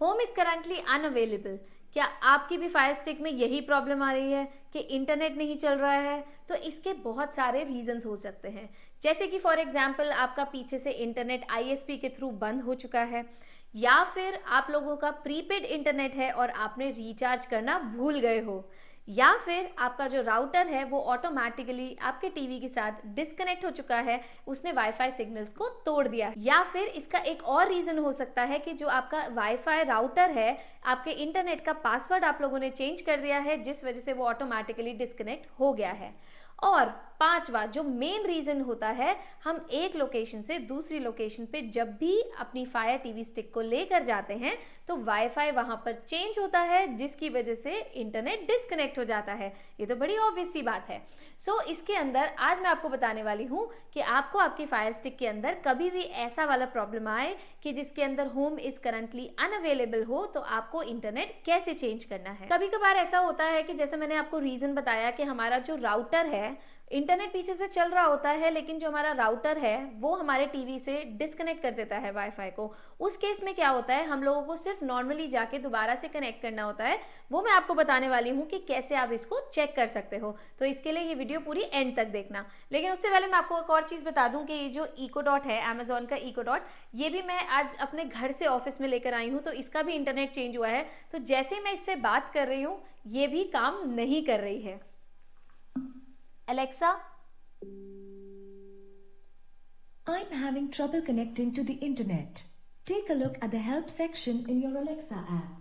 Home is currently unavailable. क्या आपकी भी फायर स्टिक में यही प्रॉब्लम आ रही है कि इंटरनेट नहीं चल रहा है? तो इसके बहुत सारे रीजंस हो सकते हैं, जैसे कि फॉर एग्जांपल आपका पीछे से इंटरनेट आईएसपी के थ्रू बंद हो चुका है, या फिर आप लोगों का प्रीपेड इंटरनेट है और आपने रिचार्ज करना भूल गए हो, या फिर आपका जो राउटर है वो ऑटोमेटिकली आपके टीवी के साथ डिस्कनेक्ट हो चुका है, उसने वाईफाई सिग्नल्स को तोड़ दिया। या फिर इसका एक और रीजन हो सकता है कि जो आपका वाईफाई राउटर है, आपके इंटरनेट का पासवर्ड आप लोगों ने चेंज कर दिया है, जिस वजह से वो ऑटोमेटिकली डिस्कनेक्ट हो गया है। और पांचवा जो मेन रीजन होता है, हम एक लोकेशन से दूसरी लोकेशन पे जब भी अपनी फायर टीवी स्टिक को लेकर जाते हैं तो वाईफाई वहां पर चेंज होता है, जिसकी वजह से इंटरनेट डिस्कनेक्ट हो जाता है। ये तो बड़ी ऑब्वियस सी बात है। सो इसके अंदर आज मैं आपको बताने वाली हूं कि आपको आपकी फायर स्टिक के अंदर कभी भी ऐसा वाला प्रॉब्लम आए कि जिसके अंदर होम इज करंटली अनअवेलेबल हो, तो आपको इंटरनेट कैसे चेंज करना है। कभी कभार ऐसा होता है कि जैसे मैंने आपको रीजन बताया कि हमारा जो राउटर है, इंटरनेट पीछे से चल रहा होता है, लेकिन जो हमारा राउटर है वो हमारे टीवी से डिस्कनेक्ट कर देता है वाईफाई को। उस केस में क्या होता है, हम लोगों को सिर्फ नॉर्मली जाके दोबारा से कनेक्ट करना होता है। वो मैं आपको बताने वाली हूँ कि कैसे आप इसको चेक कर सकते हो। तो इसके लिए ये वीडियो पूरी एंड तक देखना। लेकिन उससे पहले मैं आपको एक और चीज बता दूं कि ये जो इको डॉट है, अमेजोन का इको डॉट, ये भी मैं आज अपने घर से ऑफिस में लेकर आई हूँ, तो इसका भी इंटरनेट चेंज हुआ है। तो जैसे मैं इससे बात कर रही हूँ ये भी काम नहीं कर रही है। Alexa, I'm having trouble connecting to the internet. Take a look at the help section in your Alexa app.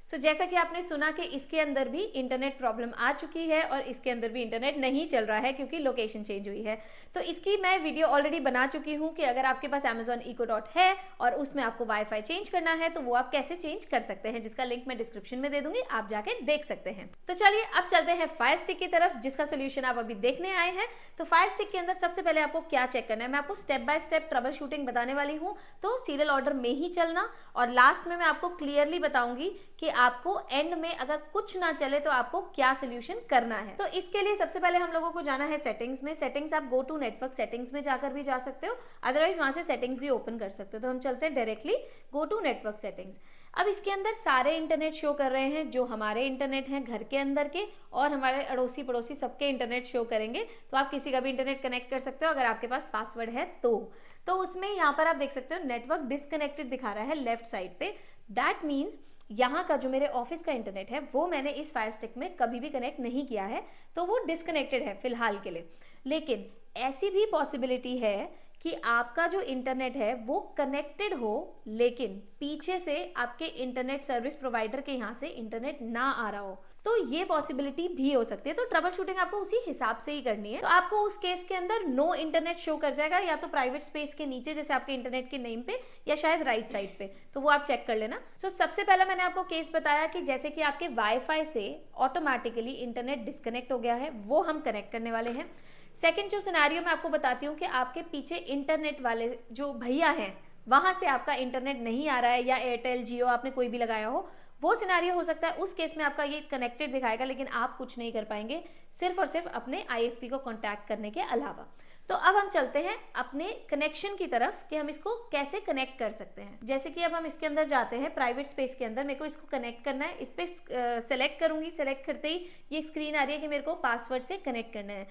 जैसा कि आपने सुना कि इसके अंदर भी इंटरनेट प्रॉब्लम आ चुकी है और इसके अंदर भी इंटरनेट नहीं चल रहा है क्योंकि लोकेशन चेंज हुई है। तो इसकी मैं वीडियो ऑलरेडी बना चुकी हूँ कि अगर आपके पास अमेजोन इको डॉट है और उसमें आपको वाईफाई चेंज करना है तो वो आप कैसे चेंज कर सकते हैं, जिसका लिंक मैं डिस्क्रिप्शन में दे दूंगी, आप जाके देख सकते हैं। तो चलिए अब चलते हैं फायर स्टिक की तरफ, जिसका सोल्यूशन आप अभी देखने आए हैं। तो फायर स्टिक के अंदर सबसे पहले आपको क्या चेक करना है, मैं आपको step by step trouble shooting बताने वाली हूँ, तो सीरियल ऑर्डर में ही चलना। और लास्ट में मैं आपको क्लियरली बताऊंगी कि आपको एंड में अगर कुछ ना चले तो आपको क्या सोल्यूशन करना है। तो इसके लिए सबसे पहले हम लोगों को जाना है सेटिंग्स में। सेटिंग्स आप गो टू नेटवर्क सेटिंग्स में जाकर भी जा सकते हो, अदरवाइज वहां से सेटिंग्स भी ओपन कर सकते हो। तो हम चलते हैं directly go to network settings. अब इसके अंदर सारे इंटरनेट शो कर रहे हैं, जो हमारे इंटरनेट हैं घर के अंदर के और हमारे अड़ोसी पड़ोसी सबके इंटरनेट शो करेंगे। तो आप किसी का भी इंटरनेट कनेक्ट कर सकते हो अगर आपके पास पासवर्ड है तो उसमें यहाँ पर आप देख सकते हो नेटवर्क डिस्कनेक्टेड दिखा रहा है लेफ्ट साइड पे। दैट मीन्स यहाँ का जो मेरे ऑफिस का इंटरनेट है वो मैंने इस फायर स्टिक में कभी भी कनेक्ट नहीं किया है, तो वो डिस्कनेक्टेड है फिलहाल के लिए। लेकिन ऐसी भी पॉसिबिलिटी है कि आपका जो इंटरनेट है वो कनेक्टेड हो, लेकिन पीछे से आपके इंटरनेट सर्विस प्रोवाइडर के यहाँ से इंटरनेट ना आ रहा हो, तो ये पॉसिबिलिटी भी हो सकती है। तो ट्रबल शूटिंग आपको उसी हिसाब से ही करनी है। तो आपको उस केस के अंदर नो इंटरनेट शो कर जाएगा, या तो प्राइवेट स्पेस के नीचे जैसे आपके इंटरनेट के नेम पे, या शायद राइट साइड पे, तो वो आप चेक कर लेना। सबसे पहला मैंने आपको केस बताया कि जैसे कि आपके वाईफाई से ऑटोमेटिकली इंटरनेट डिस्कनेक्ट हो गया है, वो हम कनेक्ट करने वाले हैं। सेकेंड जो सिनेरियो मैं आपको बताती हूँ कि आपके पीछे इंटरनेट वाले जो भैया हैं वहां से आपका इंटरनेट नहीं आ रहा है, या एयरटेल जियो आपने कोई भी लगाया हो, वो सिनेरियो हो सकता है। उस केस में आपका ये कनेक्टेड दिखाएगा लेकिन आप कुछ नहीं कर पाएंगे, सिर्फ और सिर्फ अपने आईएसपी को कांटेक्ट करने के अलावा। तो अब हम चलते हैं अपने कनेक्शन की तरफ कि हम इसको कैसे कनेक्ट कर सकते हैं। जैसे कि अब हम इसके अंदर जाते हैं प्राइवेट स्पेस के अंदर, मेरे को इसको कनेक्ट करना है। इस पर सेलेक्ट करूंगी, सेलेक्ट करते ही ये स्क्रीन आ रही है कि मेरे को पासवर्ड से कनेक्ट करना है।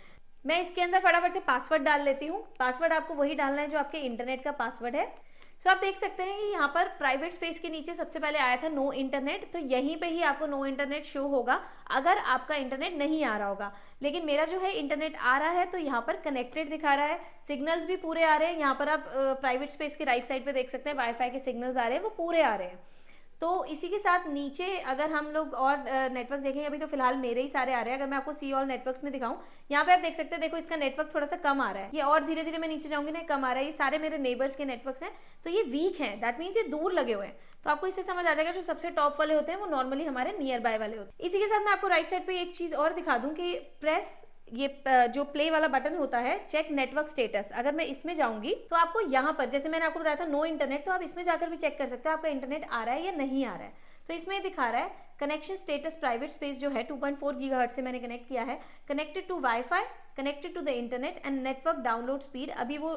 मैं इसके अंदर फटाफट से पासवर्ड डाल लेती हूँ। पासवर्ड आपको वही डालना है जो आपके इंटरनेट का पासवर्ड है। आप देख सकते हैं कि यहाँ पर प्राइवेट स्पेस के नीचे सबसे पहले आया था नो इंटरनेट, तो यहीं पे ही आपको नो इंटरनेट शो होगा अगर आपका इंटरनेट नहीं आ रहा होगा। लेकिन मेरा जो है इंटरनेट आ रहा है, तो यहाँ पर कनेक्टेड दिखा रहा है, सिग्नल्स भी पूरे आ रहे हैं। यहाँ पर आप प्राइवेट स्पेस के राइट साइड पे देख सकते हैं वाईफाई के सिग्नल्स आ रहे हैं, वो पूरे आ रहे हैं। तो इसी के साथ नीचे अगर हम लोग और नेटवर्क देखेंगे, अभी तो फिलहाल मेरे ही सारे आ रहे हैं। अगर मैं आपको सी ऑल नेटवर्क्स में दिखाऊं, यहाँ पे आप देख सकते हैं, देखो इसका नेटवर्क थोड़ा सा कम आ रहा है, ये और धीरे धीरे मैं नीचे जाऊंगी ना कम आ रहा है। ये सारे मेरे नेबर्स के नेटवर्क्स हैं, तो ये वीक हैं, दैट मीन्स ये दूर लगे हुए हैं। तो आपको इससे समझ आ जाएगा जो सबसे टॉप वाले होते हैं वो नॉर्मली हमारे नियर बाय वाले होते हैं। इसी के साथ मैं आपको राइट साइड पे एक चीज और दिखा दूं कि प्रेस ये जो प्ले वाला बटन होता है चेक नेटवर्क स्टेटस, अगर मैं इसमें जाऊंगी तो आपको यहाँ पर, जैसे मैंने आपको बताया था नो इंटरनेट, तो आप इसमें जाकर भी चेक कर सकते हो आपका इंटरनेट आ रहा है या नहीं आ रहा है। तो इसमें दिखा रहा है कनेक्शन स्टेटस प्राइवेट स्पेस जो है 2.4 गीगाहर्ट्ज से मैंने कनेक्ट किया है, connected to wifi, connected to the internet and network download speed, अभी वो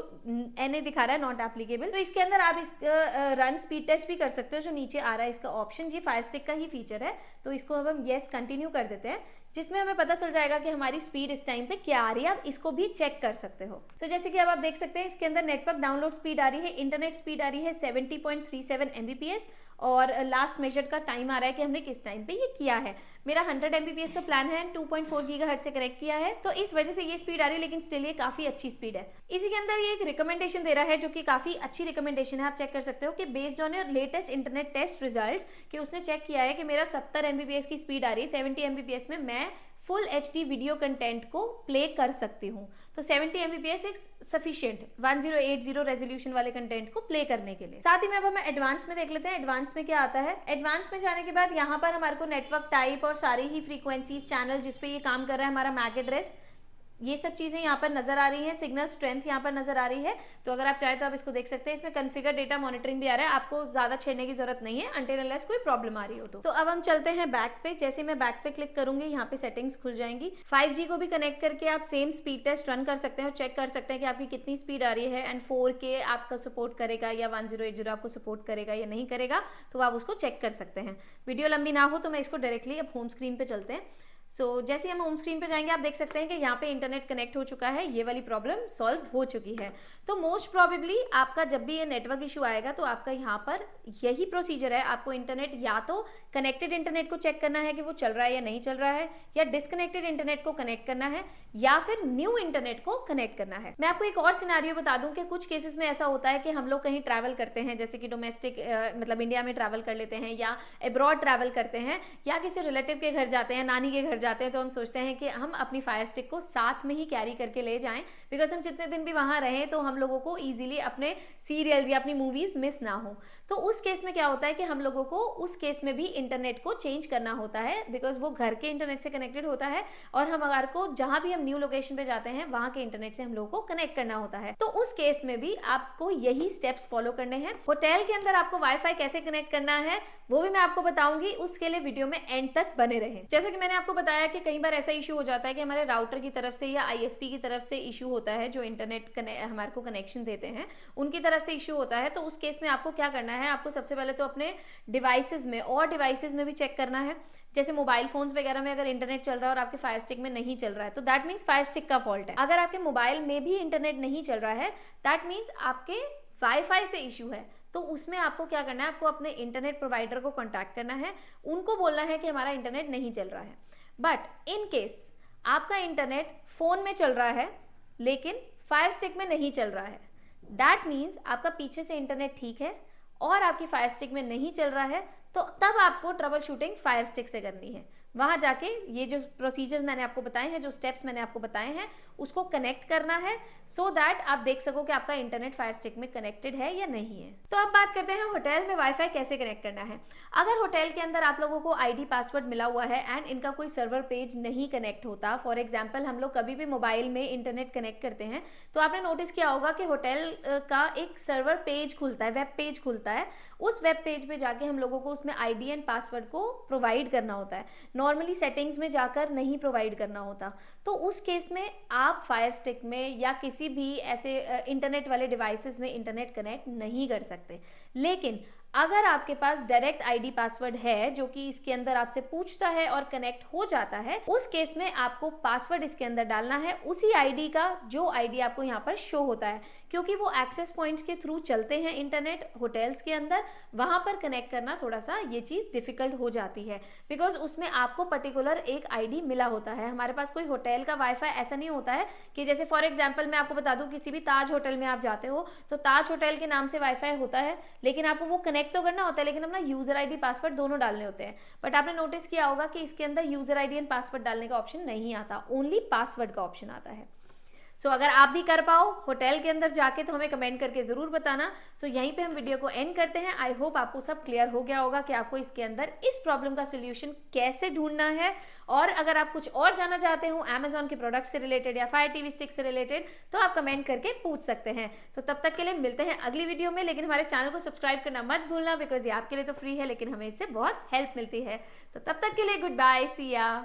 NA दिखा रहा है, नॉट एप्लीकेबल। तो इसके अंदर आप इसका रन स्पीड टेस्ट भी कर सकते हो, जो नीचे आ रहा है इसका ऑप्शन, ये फायर स्टिक का ही फीचर है। तो इसको अब हम येस कंटिन्यू कर देते हैं, जिसमें हमें पता चल जाएगा कि हमारी स्पीड इस टाइम पे क्या आ रही है। आप इसको भी चेक कर सकते हो। सो जैसे कि अब आप देख सकते हैं इसके अंदर नेटवर्क डाउनलोड स्पीड आ रही है, इंटरनेट स्पीड आ रही है 70.37 Mbps, और लास्ट मेजर्ड का टाइम आ रहा है कि हमने किस टाइम पे ये किया है। मेरा 100 Mbps का प्लान है, 2.4 गीगाहर्ट्ज से कनेक्ट किया है, तो इस वजह से ये स्पीड आ रही है, लेकिन स्टिल ये काफी अच्छी स्पीड है। इसी के अंदर ये एक रिकमेंडेशन दे रहा है, जो कि काफी अच्छी रिकमेंडेशन है। आप चेक कर सकते हो कि based on your latest internet test results, कि उसने चेक किया है कि मेरा 70 Mbps की स्पीड आ रही है, 70 Mbps में मैं फुल HD वीडियो कंटेंट को प्ले कर सकती हूँ। तो 70 Mbps एक सफिशिएंट 1080 रेजोल्यूशन वाले कंटेंट को प्ले करने के लिए। साथ ही में अब हम एडवांस में देख लेते हैं एडवांस में क्या आता है। एडवांस में जाने के बाद यहाँ पर हमारे को नेटवर्क टाइप और सारी ही फ्रीक्वेंसीज, चैनल जिसपे ये काम कर रहा है, हमारा मैक एड्रेस, ये सब चीजें यहाँ पर नजर आ रही है। सिग्नल स्ट्रेंथ यहाँ पर नजर आ रही है। तो अगर आप चाहे तो आप इसको देख सकते हैं। इसमें कॉन्फ़िगर डेटा मॉनिटरिंग भी आ रहा है, आपको ज्यादा छेड़ने की जरूरत नहीं है अनटिल अनलेस कोई प्रॉब्लम आ रही हो। तो अब हम चलते हैं बैक पे। जैसे मैं बैक पे क्लिक करूंगी, यहाँ पे सेटिंग्स खुल जाएंगी। 5G को भी कनेक्ट करके आप सेम स्पीड टेस्ट रन कर सकते हैं और चेक कर सकते हैं कि आपकी कितनी स्पीड आ रही है, एंड 4K आपका सपोर्ट करेगा या 1080 आपको सपोर्ट करेगा या नहीं करेगा, तो आप उसको चेक कर सकते हैं। वीडियो लंबी ना हो तो मैं इसको डायरेक्टली अब होम स्क्रीन पे चलते हैं। जैसे हम होम स्क्रीन पे जाएंगे, आप देख सकते हैं कि यहाँ पे इंटरनेट कनेक्ट हो चुका है, ये वाली प्रॉब्लम सॉल्व हो चुकी है। तो मोस्ट प्रोबेबली आपका जब भी ये नेटवर्क इशू आएगा, तो आपका यहाँ पर यही प्रोसीजर है। आपको इंटरनेट, या तो कनेक्टेड इंटरनेट को चेक करना है कि वो चल रहा है या नहीं चल रहा है, या डिसकनेक्टेड इंटरनेट को कनेक्ट करना है, या फिर न्यू इंटरनेट को कनेक्ट करना है। मैं आपको एक और सिनारियो बता दूं कि कुछ केसेस में ऐसा होता है कि हम लोग कहीं ट्रैवल करते हैं, जैसे कि डोमेस्टिक मतलब इंडिया में ट्रैवल कर लेते हैं, या अब्रॉड ट्रैवल करते हैं, या किसी रिलेटिव के घर जाते हैं, नानी के घर जाते हैं, तो हम सोचते हैं कि हम अपनी फायर स्टिक को साथ में ही कैरी करके ले जाएं, बिकॉज हम जितने दिन भी वहां रहें तो हम लोगों को इजीली अपने सीरियल्स या अपनी मूवीज मिस ना हो। तो उस केस में क्या होता है कि हम लोगों को उस केस में भी इंटरनेट को चेंज करना होता है, बिकॉज वो घर के इंटरनेट से कनेक्टेड होता है, और हमारे को जहां भी हम न्यू लोकेशन पे जाते हैं वहां के इंटरनेट से हम लोगों को कनेक्ट करना होता है। तो उस केस में भी आपको यही स्टेप्स फॉलो करने हैं। होटल के अंदर आपको वाईफाई कैसे कनेक्ट करना है वो भी मैं आपको बताऊंगी, उसके लिए वीडियो में एंड तक बने रहें। जैसे कि मैंने आपको बताया कि कई बार ऐसा इशू हो जाता है कि हमारे राउटर की तरफ से या ISP की तरफ से इशू होता है, जो इंटरनेट हमारे को कनेक्शन देते हैं उनकी तरफ से इशू होता है। तो उस केस में आपको क्या करना है, आपको सबसे पहले तो अपने डिवाइसेस में और डिवाइसेस में भी चेक करना है। जैसे मोबाइल फोन्स वगैरह में अगर इंटरनेट चल रहा है और आपके फायर स्टिक में नहीं चल रहा है, तो दैट मीन्स फायर स्टिक का फॉल्ट है। अगर आपके मोबाइल में भी इंटरनेट नहीं चल रहा है, दैट मीन्स आपके वाईफाई से इशू है। तो उसमें आपको क्या करना है, आपको अपने इंटरनेट प्रोवाइडर को कॉन्टैक्ट करना है, उनको बोलना है कि हमारा इंटरनेट नहीं चल रहा है। बट इन केस आपका इंटरनेट फोन में चल रहा है लेकिन फायर स्टिक में नहीं चल रहा है, दैट मीन्स आपका पीछे से इंटरनेट ठीक है और आपकी फायर स्टिक में नहीं चल रहा है, तो तब आपको ट्रबल शूटिंग फायर स्टिक से करनी है। वहां जाके ये जो प्रोसीजर्स मैंने आपको बताए हैं, जो स्टेप्स मैंने आपको बताए हैं, उसको कनेक्ट करना है, सो दैट आप देख सको कि आपका इंटरनेट फायर स्टिक में कनेक्टेड है या नहीं है। तो अब बात करते हैं होटल में वाईफाई कैसे कनेक्ट करना है। अगर होटल के अंदर आप लोगों को ID पासवर्ड मिला हुआ है एंड इनका कोई सर्वर पेज नहीं कनेक्ट होता, फॉर एग्जाम्पल हम लोग कभी भी मोबाइल में इंटरनेट कनेक्ट करते हैं तो आपने नोटिस किया होगा कि होटल का एक सर्वर पेज खुलता है, वेब पेज खुलता है। उस वेब पेज पे जाके हम लोगों को उसमें ID एंड पासवर्ड को प्रोवाइड करना होता है, नॉर्मली सेटिंग्स में जाकर नहीं प्रोवाइड करना होता। तो उस केस में आप फायर स्टिक में या किसी भी ऐसे इंटरनेट वाले डिवाइसेस में इंटरनेट कनेक्ट नहीं कर सकते। लेकिन अगर आपके पास डायरेक्ट ID पासवर्ड है जो कि इसके अंदर आपसे पूछता है और कनेक्ट हो जाता है, उस केस में आपको पासवर्ड इसके अंदर डालना है, उसी ID का जो ID आपको यहाँ पर शो होता है, क्योंकि वो एक्सेस पॉइंट्स के थ्रू चलते हैं इंटरनेट होटल्स के अंदर। वहां पर कनेक्ट करना थोड़ा सा ये चीज डिफिकल्ट हो जाती है, बिकॉज उसमें आपको पर्टिकुलर एक ID मिला होता है। हमारे पास कोई होटल का वाईफाई ऐसा नहीं होता है कि जैसे फॉर एग्जाम्पल मैं आपको बता दूं, किसी भी ताज होटल में आप जाते हो तो ताज होटल के नाम से वाईफाई होता है, लेकिन आपको वो कनेक्ट तो करना होता है, लेकिन अपना यूजर ID पासवर्ड दोनों डालने होते हैं। बट आपने नोटिस किया होगा कि इसके अंदर यूजर ID एंड पासवर्ड डालने का ऑप्शन नहीं आता, ओनली पासवर्ड का ऑप्शन आता है। अगर आप भी कर पाओ होटल के अंदर जाके तो हमें कमेंट करके जरूर बताना। यहीं पे हम वीडियो को एंड करते हैं। आई होप आपको सब क्लियर हो गया होगा कि आपको इसके अंदर इस प्रॉब्लम का सोल्यूशन कैसे ढूंढना है। और अगर आप कुछ और जानना चाहते हो Amazon के प्रोडक्ट से रिलेटेड या फायर TV स्टिक से रिलेटेड, तो आप कमेंट करके पूछ सकते हैं। तो तब तक के लिए मिलते हैं अगली वीडियो में, लेकिन हमारे चैनल को सब्सक्राइब करना मत भूलना, बिकॉज ये आपके लिए तो फ्री है लेकिन हमें इससे बहुत हेल्प मिलती है। तो तब तक के लिए गुड बाय, सी या।